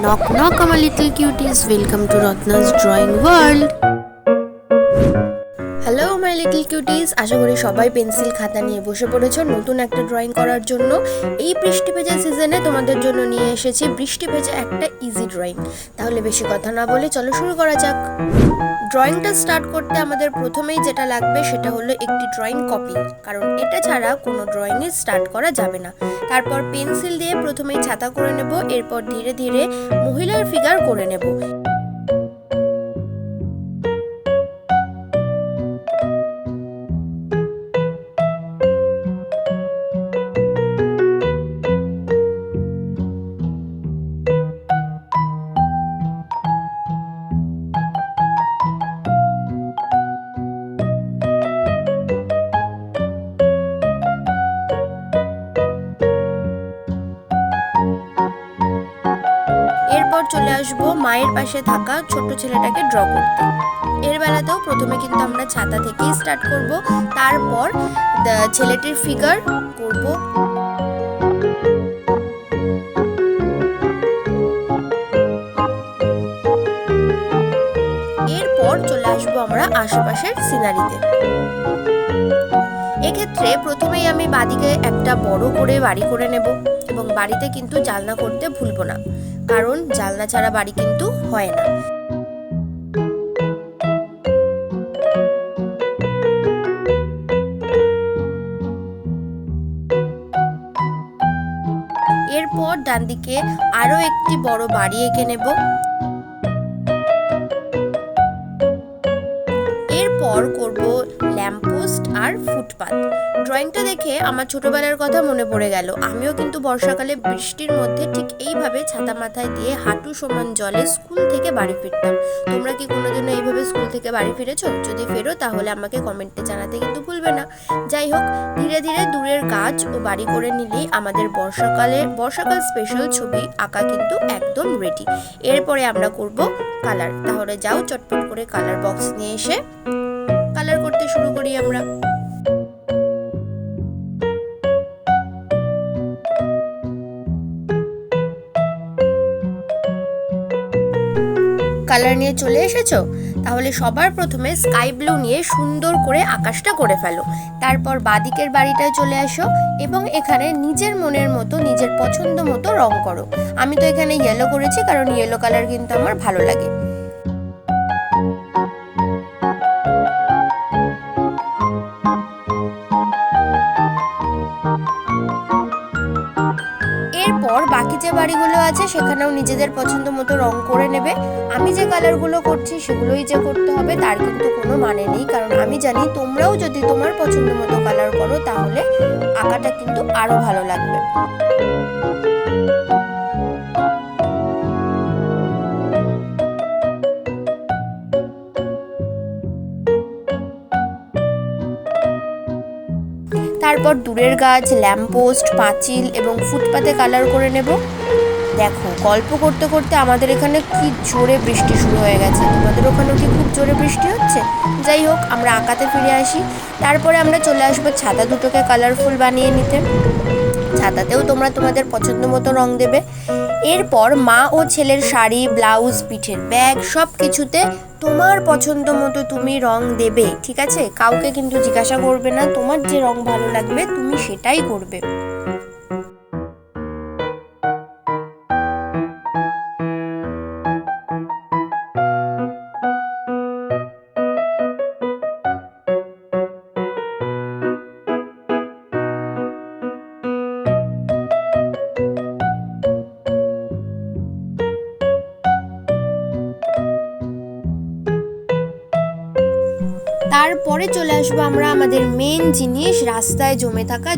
Knock knock আমার little cuties, welcome to Ratna's drawing world. Hello my little cuties, আশা করি সবাই pencil খাতা নিয়ে বসে পড়েছো নতুন একটা ড্রয়িং করার জন্য। এই বৃষ্টি ভেজা সিজনে তোমাদের জন্য নিয়ে এসেছি বৃষ্টি ভেজা একটা ইজি ড্রয়িং। তাহলে বেশি কথা না বলে চলো শুরু করা যাক। ড্রয়িংটা স্টার্ট করতে আমাদের প্রথমেই যেটা লাগবে সেটা হলো একটি ড্রয়িং কপি, কারণ এটা ছাড়া কোনো ড্রয়িংয়ে স্টার্ট করা যাবে না। তারপর পেন্সিল দিয়ে প্রথমেই ছাতা করে নেব, এরপর ধীরে ধীরে মহিলার ফিগার করে নেব। এরপর চলে আসবো মায়ের পাশে থাকা ছোট্ট ছেলেটাকে ড্র করতে। এর বেলাতেও প্রথমে কিন্তু আমরা ছাতা থেকেই স্টার্ট করব, তারপর ছেলেটির ফিগার করব। এরপর চলে আসবো আমরা আশেপাশের সিনারিতে। এক্ষেত্রে প্রথমেই আমি বাদিকে একটা বড় করে বাড়ি করে নেব, এবং বাড়িতে কিন্তু জানলা করতে ভুলবো না, কারণ জানলা ছাড়া বাড়ি কিন্তু হয় না। এরপর ডান দিকে আরো একটি বড় বাড়ি এঁকে নেব। এরপর করব ল্যাম্পপোস্ট আর ফুটপাত। ড্রয়িংটা দেখে আমার ছোটবেলার কথা মনে পড়ে গেল। আমিও কিন্তু বর্ষাকালে বৃষ্টির মধ্যে ঠিক এইভাবে ছাতা মাথায় দিয়ে হাঁটু সমান জলে স্কুল থেকে বাড়ি ফিরতাম। তোমরা কি কোনোদিনও এইভাবে স্কুল থেকে বাড়ি ফিরেছো? যদি ফেরো তাহলে আমাকে কমেন্টে জানাতে কিন্তু ভুলবে না। যাই হোক, ধীরে ধীরে দূরের গাছ ও বাড়ি করে নিলেই আমাদের বর্ষাকাল স্পেশাল ছবি আঁকা কিন্তু একদম রেডি। এরপরে আমরা করব কালার। তাহলে যাও চটপট করে কালার বক্স নিয়ে এসে কালার করতে শুরু করি আমরা। কালার নিয়ে চলে এসেছো? তাহলে সবার প্রথমে স্কাই ব্লু নিয়ে সুন্দর করে আকাশটা করে ফেলো। তারপর বাদিকের বাড়িটায় চলে আসো এবং এখানে নিজের মনের মতো নিজের পছন্দ মতো রং করো। আমি তো এখানে ইয়েলো করেছি, কারণ ইয়েলো কালার কিন্তু আমার ভালো লাগে। এরপর বাকি যে বাড়িগুলো আছে সেখানেও নিজেদের পছন্দ মতো রং করে নেবে। আমি যে কালারগুলো করছি সেগুলোই যে করতে হবে তার কিন্তু কোনো মানে নেই, কারণ আমি জানি তোমরাও যদি তোমার পছন্দ মতো কালার করো তাহলে আঁকাটা কিন্তু আরো ভালো লাগবে। তারপর দূরের গাছ, ল্যাম্পপোস্ট, পাঁচিল এবং ফুটপাতে কালার করে নেব। দেখো, গল্প করতে করতে আমাদের এখানে কি জোরে বৃষ্টি শুরু হয়ে গেছে। তোমাদের ওখানেও কি খুব জোরে বৃষ্টি হচ্ছে? যাই হোক, আমরা আঁকাতে ফিরে আসি। তারপরে আমরা চলে আসবো ছাতা দুটোকে কালারফুল বানিয়ে নিতে। ছাতাতেও তোমরা তোমাদের পছন্দ মতো রং দেবে। এরপর মা ও ছেলের শাড়ি, ব্লাউজ, পিঠের ব্যাগ সব কিছুতে তোমার পছন্দ মতো তুমি রং দেবে, ঠিক আছে? কাউকে কিন্তু জিজ্ঞাসা করবে না, তোমার যে রং ভালো লাগবে তুমি সেটাই করবে। তারপরে চলে আসবো আমরা আমাদের মেন জিনিস, রাস্তায় জমে থাকা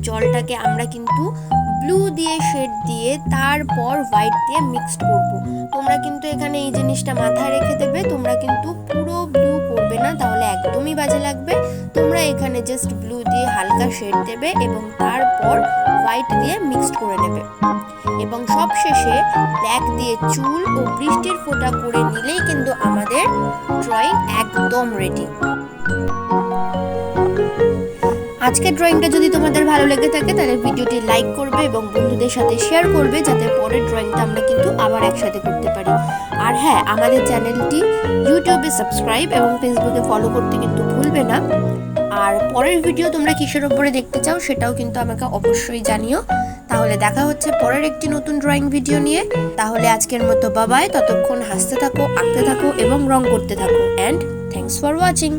জলটাকে আমরা কিন্তু ব্লু দিয়ে শেড দিয়ে তারপর হোয়াইট দিয়ে মিক্সড করব। তোমরা কিন্তু এখানে এই জিনিসটা মাথায় রেখে দেবে, তোমরা কিন্তু পুরো ব্লু করবে না, তাহলে একদমই বাজে লাগবে। তোমরা এখানে জাস্ট ব্লু দিয়ে হালকা শেড দেবে এবং তারপর হোয়াইট দিয়ে মিক্সড করে নেবে, এবং সবশেষে ব্ল্যাক দিয়ে চুল ও বৃষ্টির ফোঁটা করে নিলেই কিন্তু আমাদের ড্রয়িং একদম রেডি। আজকের ড্রয়িংটা যদি তোমাদের ভালো লেগে থাকে তাহলে ভিডিওটি লাইক করবে এবং বন্ধুদের সাথে শেয়ার করবে, যাতে পরের ড্রয়িংটা আমরা কিন্তু আবার একসাথে করতে পারি। আর হ্যাঁ, আমাদের চ্যানেলটি ইউটিউবে সাবস্ক্রাইব এবং ফেসবুকে ফলো করতে কিন্তু ভুলবে না। আর পরের ভিডিও তোমরা কিসের ওপরে দেখতে চাও সেটাও কিন্তু আমাকে অবশ্যই জানিও। তাহলে দেখা হচ্ছে পরের একটি নতুন ড্রয়িং ভিডিও নিয়ে। তাহলে আজকের মতো বাবাই, ততক্ষণ হাসতে থাকো, আঁকতে থাকো এবং রং করতে থাকো। And thanks for watching.